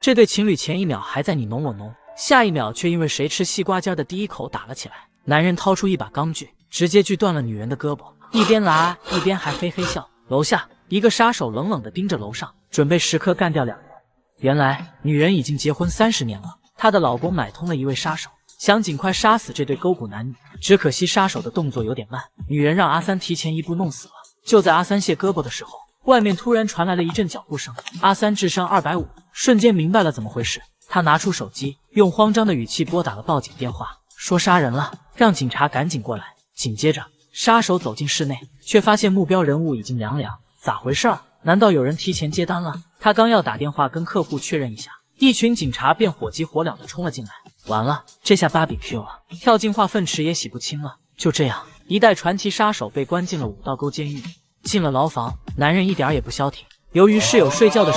这对情侣前一秒还在你侬我侬，下一秒却因为谁吃西瓜尖的第一口打了起来。男人掏出一把钢锯，直接锯断了女人的胳膊，一边拉一边还嘿嘿笑。楼下一个杀手冷冷地盯着楼上，准备时刻干掉两人。原来女人已经结婚30年了，她的老公买通了一位杀手，想尽快杀死这对勾骨男女。只可惜杀手的动作有点慢，女人让阿三提前一步弄死了。就在阿三卸胳膊的时候，外面突然传来了一阵脚步声。阿三智商250，瞬间明白了怎么回事。他拿出手机，用慌张的语气拨打了报警电话，说杀人了，让警察赶紧过来。紧接着，杀手走进室内，却发现目标人物已经凉凉。咋回事儿？难道有人提前接单了？他刚要打电话跟客户确认一下，一群警察便火急火燎地冲了进来。完了，这下芭比 Q 了，跳进化粪池也洗不清了。就这样，一代传奇杀手被关进了5道沟监狱。进了牢房，男人一点也不消停。由于室友睡觉的时候